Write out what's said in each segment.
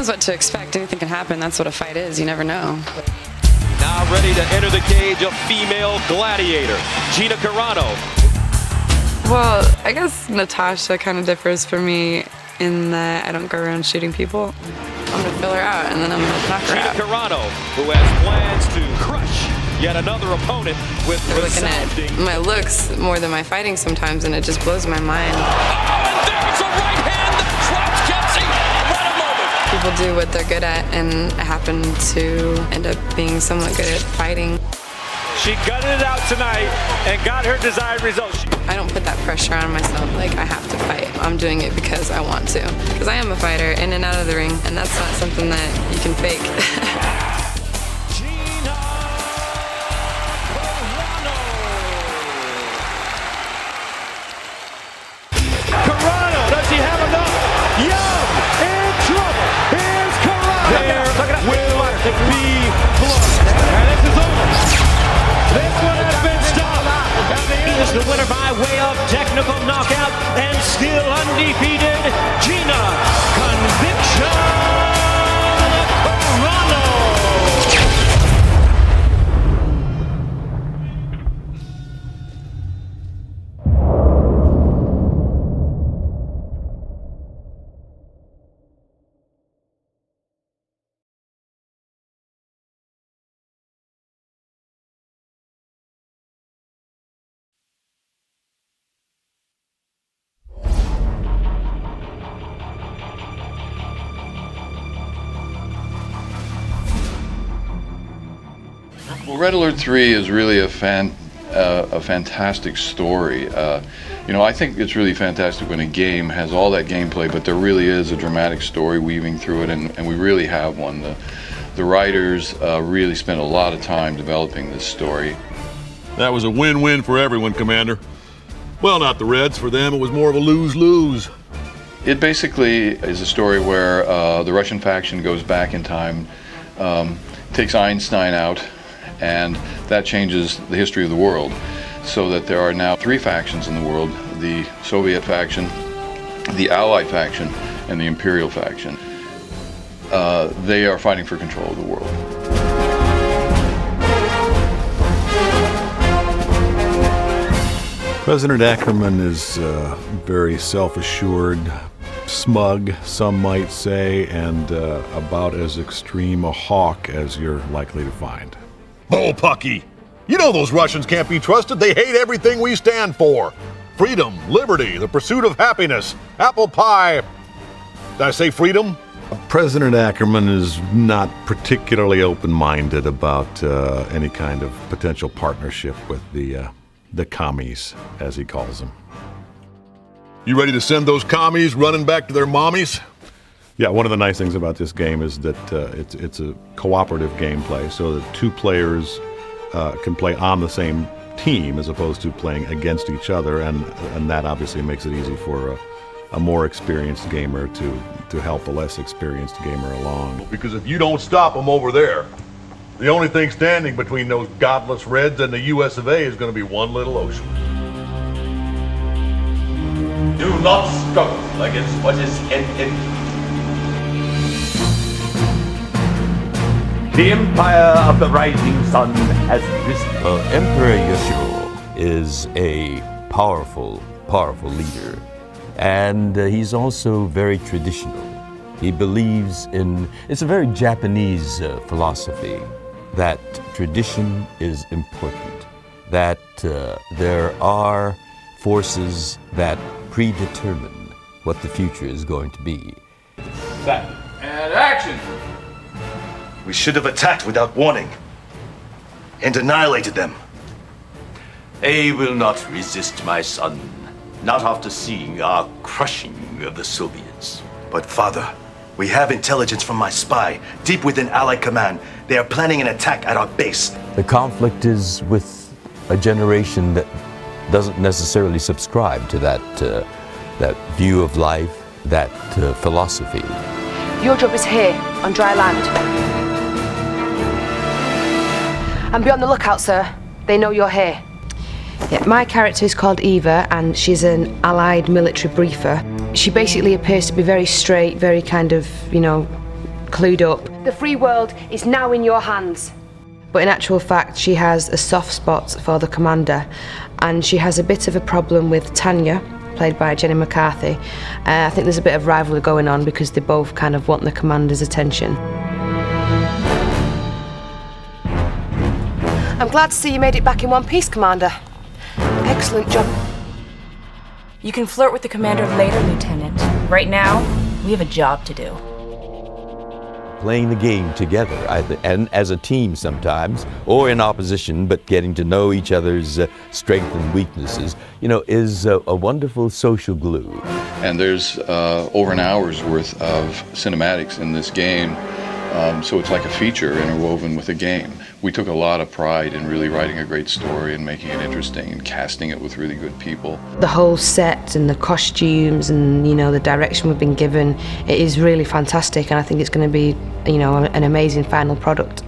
knows what to expect. Anything can happen. That's what a fight is. You never know. Now ready to enter the cage, a female gladiator, Gina Carano. Well, I guess Natasha kind of differs for me in that I don't go around shooting people. I'm going to fill her out, and then I'm going to knock her out. Gina Carano, who has plans to crush yet another opponent with resounding. Looking at my looks more than my fighting sometimes, and it just blows my mind. Oh, and there's a right hand that drops Kelsey. What a moment. People do what they're good at, and I happen to end up being somewhat good at fighting. She gutted it out tonight and got her desired result. I don't put that pressure on myself, like I have to fight. I'm doing it because I want to. Because I am a fighter in and out of the ring, and that's not something that you can fake. Gina Carano, does he have enough? Young in trouble. Here's Carano. There will be blood. And this is over. This one has been stopped. He is the winner by way of technical knockout and still undefeated, Gina Conviction Carano. Well, Redyalert 3 is really a fantastic story. You know, I think it's really fantastic when a game has all that gameplay, but there really is a dramatic story weaving through it, and we really have one. The writers really spent a lot of time developing this story. That was a win-win for everyone, Commander. Well, not the Reds. For them, it was more of a lose-lose. It basically is a story where the Russian faction goes back in time, takes Einstein out, and that changes the history of the world, so that there are now 3 factions in the world: the Soviet faction, the Allied faction, and the Imperial faction. They are fighting for control of the world. President Ackerman is very self-assured, smug, some might say, and about as extreme a hawk as you're likely to find. Bullpucky! You know those Russians can't be trusted. They hate everything we stand for. Freedom, liberty, the pursuit of happiness, apple pie. Did I say freedom? President Ackerman is not particularly open-minded about any kind of potential partnership with the commies, as he calls them. You ready to send those commies running back to their mommies? Yeah, one of the nice things about this game is that it's a cooperative gameplay, so that 2 players can play on the same team as opposed to playing against each other, and that obviously makes it easy for a more experienced gamer to help a less experienced gamer along. Because if you don't stop them over there, the only thing standing between those godless Reds and the US of A is going to be one little ocean. Do not struggle against what is inevitable. The Empire of the Rising Sun has risen. Emperor Yoshiro is a powerful leader, and he's also very traditional. He believes in, it's a very Japanese philosophy, that tradition is important, that there are forces that predetermine what the future is going to be. Set. And action! We should have attacked without warning and annihilated them. They will not resist, my son, not after seeing our crushing of the Soviets. But Father, we have intelligence from my spy deep within Allied Command. They are planning an attack at our base. The conflict is with a generation that doesn't necessarily subscribe to that view of life, that philosophy. Your job is here, on dry land. And be on the lookout, sir. They know you're here. Yeah, my character is called Eva, and she's an Allied military briefer. She basically appears to be very straight, very kind of, clued up. The free world is now in your hands. But in actual fact, she has a soft spot for the commander, and she has a bit of a problem with Tanya, played by Jenny McCarthy. I think there's a bit of rivalry going on because they both kind of want the commander's attention. I'm glad to see you made it back in one piece, Commander. Excellent job. You can flirt with the commander later, Lieutenant. Right now, we have a job to do. Playing the game together, and as a team sometimes, or in opposition, but getting to know each other's strengths and weaknesses, is a wonderful social glue. And there's over an hour's worth of cinematics in this game, so it's like a feature interwoven with a game. We took a lot of pride in really writing a great story and making it interesting and casting it with really good people. The whole set and the costumes and, the direction we've been given, it is really fantastic, and I think it's going to be, an amazing final product.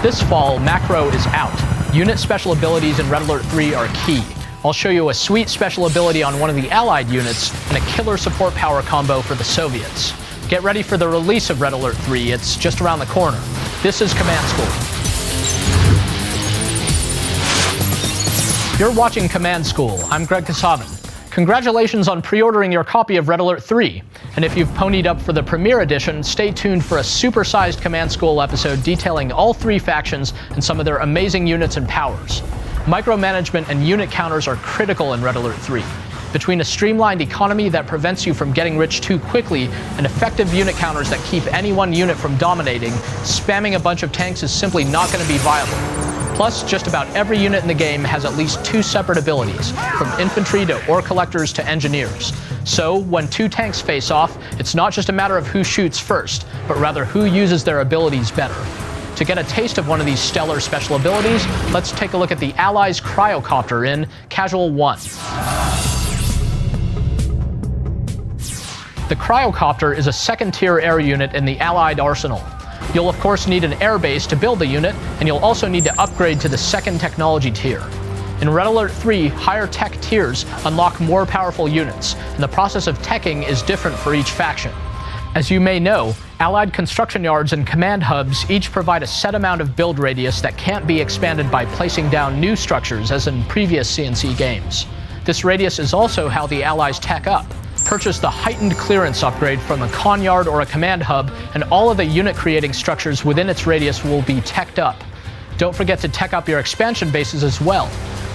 This fall, macro is out. Unit special abilities in Red Alert 3 are key. I'll show you a sweet special ability on one of the Allied units and a killer support power combo for the Soviets. Get ready for the release of Red Alert 3, it's just around the corner. This is Command School. You're watching Command School. I'm Greg Kasavin. Congratulations on pre-ordering your copy of Red Alert 3. And if you've ponied up for the Premiere Edition, stay tuned for a supersized Command School episode detailing all 3 factions and some of their amazing units and powers. Micromanagement and unit counters are critical in Red Alert 3. Between a streamlined economy that prevents you from getting rich too quickly and effective unit counters that keep any one unit from dominating, spamming a bunch of tanks is simply not going to be viable. Plus, just about every unit in the game has at least 2 separate abilities, from infantry to ore collectors to engineers. So, when 2 tanks face off, it's not just a matter of who shoots first, but rather who uses their abilities better. To get a taste of one of these stellar special abilities, let's take a look at the Allies' Cryocopter in Casual 1. The Cryocopter is a second-tier air unit in the Allied arsenal. You'll of course need an airbase to build the unit, and you'll also need to upgrade to the second technology tier. In Red Alert 3, higher tech tiers unlock more powerful units, and the process of teching is different for each faction. As you may know, Allied construction yards and command hubs each provide a set amount of build radius that can't be expanded by placing down new structures as in previous CNC games. This radius is also how the Allies tech up. Purchase the heightened clearance upgrade from a con yard or a command hub, and all of the unit creating structures within its radius will be teched up. Don't forget to tech up your expansion bases as well.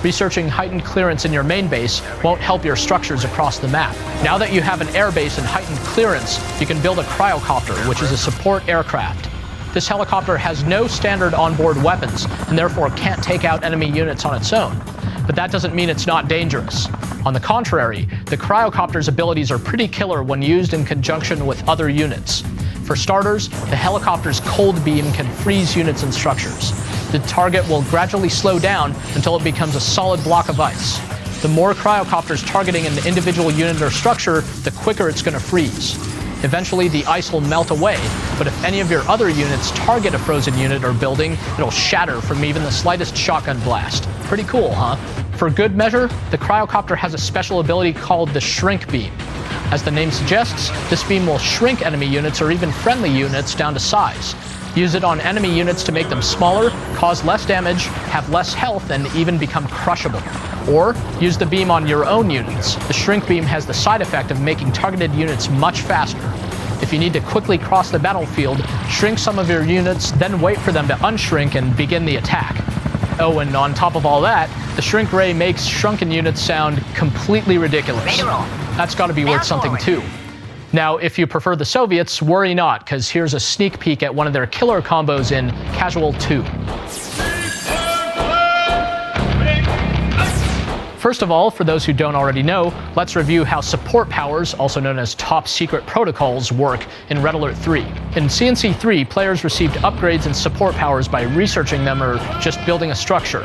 Researching heightened clearance in your main base won't help your structures across the map. Now that you have an airbase and heightened clearance, you can build a Cryocopter, which is a support aircraft. This helicopter has no standard onboard weapons, and therefore can't take out enemy units on its own. But that doesn't mean it's not dangerous. On the contrary, the Cryocopter's abilities are pretty killer when used in conjunction with other units. For starters, the helicopter's cold beam can freeze units and structures. The target will gradually slow down until it becomes a solid block of ice. The more Cryocopters targeting an individual unit or structure, the quicker it's going to freeze. Eventually, the ice will melt away, but if any of your other units target a frozen unit or building, it'll shatter from even the slightest shotgun blast. Pretty cool, huh? For good measure, the Cryocopter has a special ability called the Shrink Beam. As the name suggests, this beam will shrink enemy units or even friendly units down to size. Use it on enemy units to make them smaller, cause less damage, have less health, and even become crushable. Or use the beam on your own units. The Shrink Beam has the side effect of making targeted units much faster. If you need to quickly cross the battlefield, shrink some of your units, then wait for them to unshrink and begin the attack. Oh, and on top of all that, the Shrink Ray makes shrunken units sound completely ridiculous. That's got to be worth something too. Now, if you prefer the Soviets, worry not, because here's a sneak peek at one of their killer combos in Casual 2. First of all, for those who don't already know, let's review how support powers, also known as top secret protocols, work in Red Alert 3. In CNC 3, players received upgrades and support powers by researching them or just building a structure.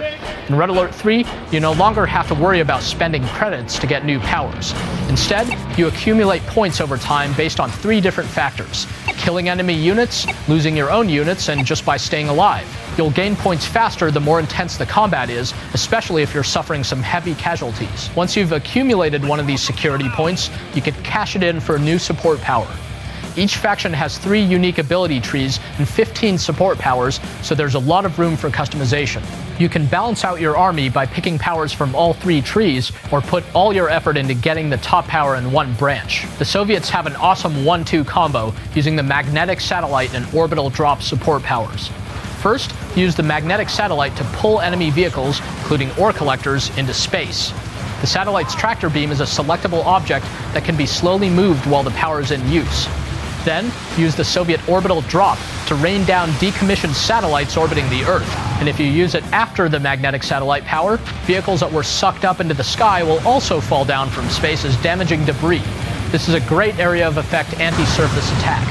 In Red Alert 3, you no longer have to worry about spending credits to get new powers. Instead, you accumulate points over time based on 3 different factors: killing enemy units, losing your own units, and just by staying alive. You'll gain points faster the more intense the combat is, especially if you're suffering some heavy casualties. Once you've accumulated one of these security points, you can cash it in for a new support power. Each faction has 3 unique ability trees and 15 support powers, so there's a lot of room for customization. You can balance out your army by picking powers from all 3 trees, or put all your effort into getting the top power in one branch. The Soviets have an awesome 1-2 combo using the magnetic satellite and orbital drop support powers. First, use the magnetic satellite to pull enemy vehicles, including ore collectors, into space. The satellite's tractor beam is a selectable object that can be slowly moved while the power is in use. Then, use the Soviet orbital drop to rain down decommissioned satellites orbiting the Earth. And if you use it after the magnetic satellite power, vehicles that were sucked up into the sky will also fall down from space as damaging debris. This is a great area of effect anti-surface attack.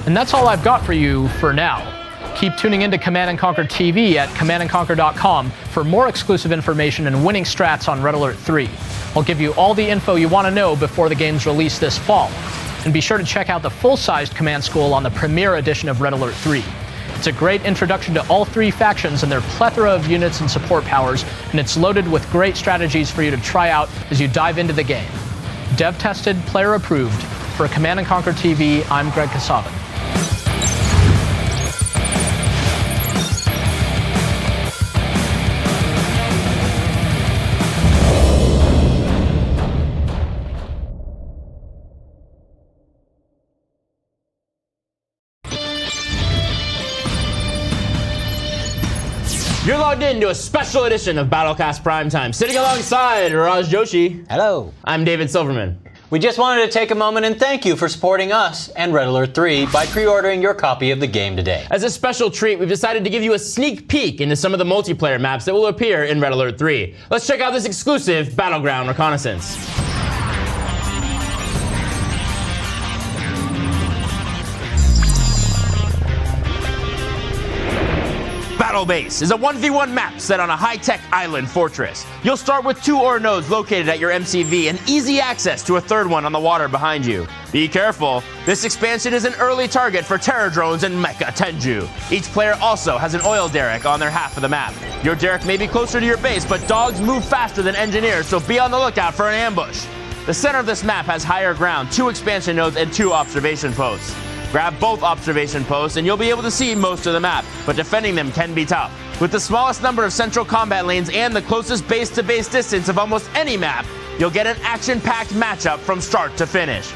And that's all I've got for you for now. Keep tuning into Command & Conquer TV at commandandconquer.com for more exclusive information and winning strats on Red Alert 3. I'll give you all the info you want to know before the game's release this fall. And be sure to check out the full-sized Command School on the Premiere edition of Red Alert 3. It's a great introduction to all three factions and their plethora of units and support powers, and it's loaded with great strategies for you to try out as you dive into the game. Dev tested, player approved. For Command & Conquer TV, I'm Greg Kasavin. You're logged into a special edition of Battlecast Primetime, sitting alongside Raj Joshi. Hello. I'm David Silverman. We just wanted to take a moment and thank you for supporting us and Red Alert 3 by pre-ordering your copy of the game today. As a special treat, we've decided to give you a sneak peek into some of the multiplayer maps that will appear in Red Alert 3. Let's check out this exclusive Battleground Reconnaissance. Battle Base is a 1v1 map set on a high-tech island fortress. You'll start with 2 ore nodes located at your MCV and easy access to a third one on the water behind you. Be careful, this expansion is an early target for terror drones and Mecha Tenju. Each player also has an oil derrick on their half of the map. Your derrick may be closer to your base, but dogs move faster than engineers, so be on the lookout for an ambush. The center of this map has higher ground, 2 expansion nodes, and 2 observation posts. Grab both observation posts and you'll be able to see most of the map, but defending them can be tough. With the smallest number of central combat lanes and the closest base-to-base distance of almost any map, you'll get an action-packed matchup from start to finish.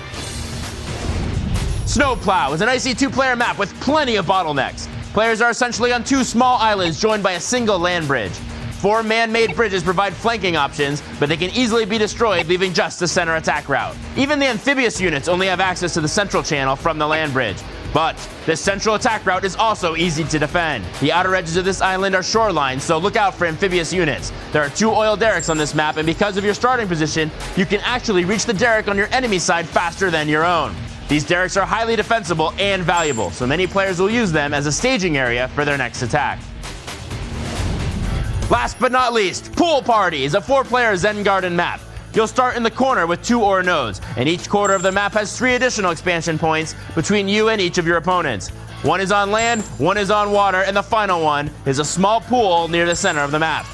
Snowplow is an icy 2-player map with plenty of bottlenecks. Players are essentially on 2 small islands joined by a single land bridge. 4 man-made bridges provide flanking options, but they can easily be destroyed, leaving just the center attack route. Even the amphibious units only have access to the central channel from the land bridge. But this central attack route is also easy to defend. The outer edges of this island are shoreline, so look out for amphibious units. There are 2 oil derricks on this map, and because of your starting position, you can actually reach the derrick on your enemy side faster than your own. These derricks are highly defensible and valuable, so many players will use them as a staging area for their next attack. Last but not least, Pool Party is a 4-player Zen Garden map. You'll start in the corner with 2 ore nodes, and each quarter of the map has 3 additional expansion points between you and each of your opponents. 1 is on land, 1 is on water, and the final one is a small pool near the center of the map.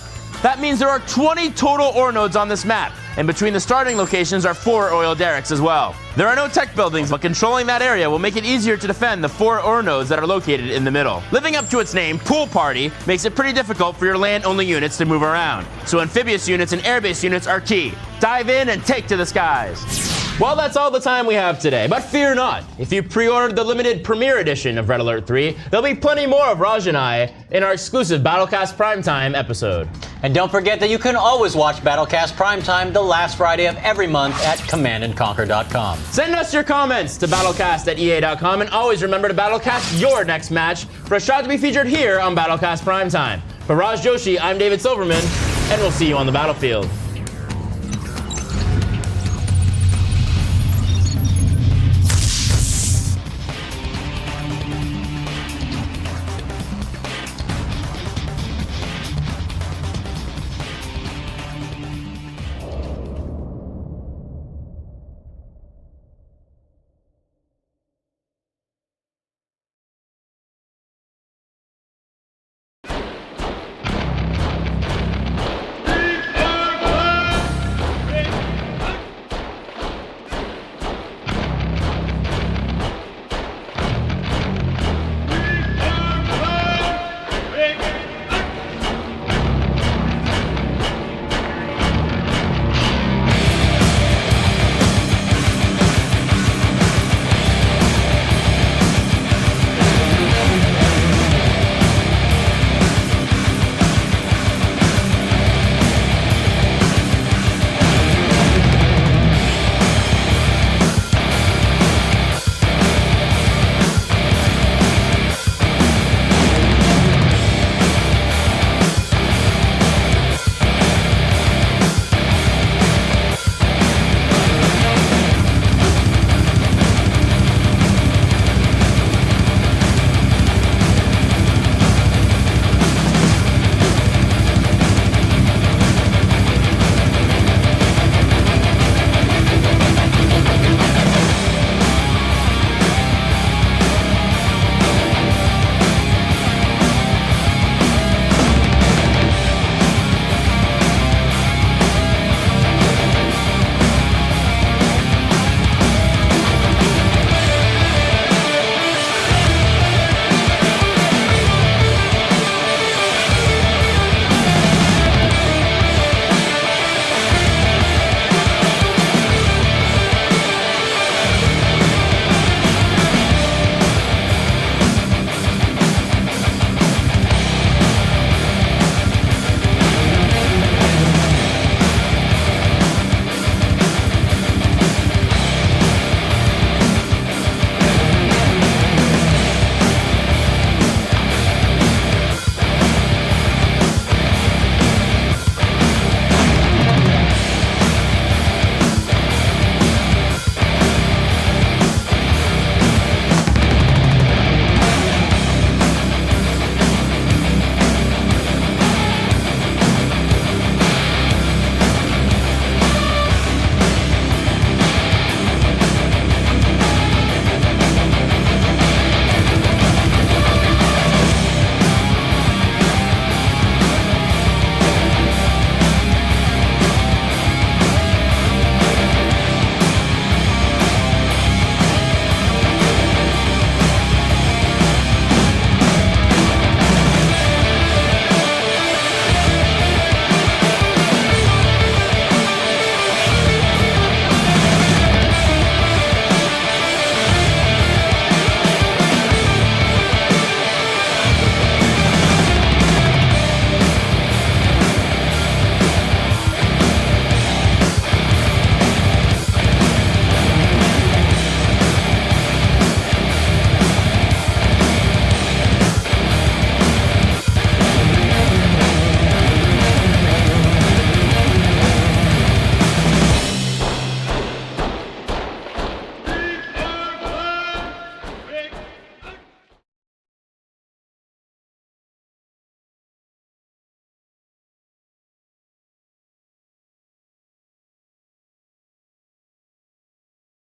That means there are 20 total ore nodes on this map, and between the starting locations are 4 oil derricks as well. There are no tech buildings, but controlling that area will make it easier to defend the 4 ore nodes that are located in the middle. Living up to its name, Pool Party makes it pretty difficult for your land-only units to move around, so amphibious units and air-based units are key. Dive in and take to the skies. Well, that's all the time we have today, but fear not. If you pre-ordered the limited premiere edition of Red Alert 3, there'll be plenty more of Raj and I in our exclusive Battlecast Primetime episode. And don't forget that you can always watch Battlecast Primetime the last Friday of every month at commandandconquer.com. Send us your comments to battlecast@ea.com, and always remember to Battlecast your next match for a shot to be featured here on Battlecast Primetime. For Raj Joshi, I'm David Silverman, and we'll see you on the battlefield.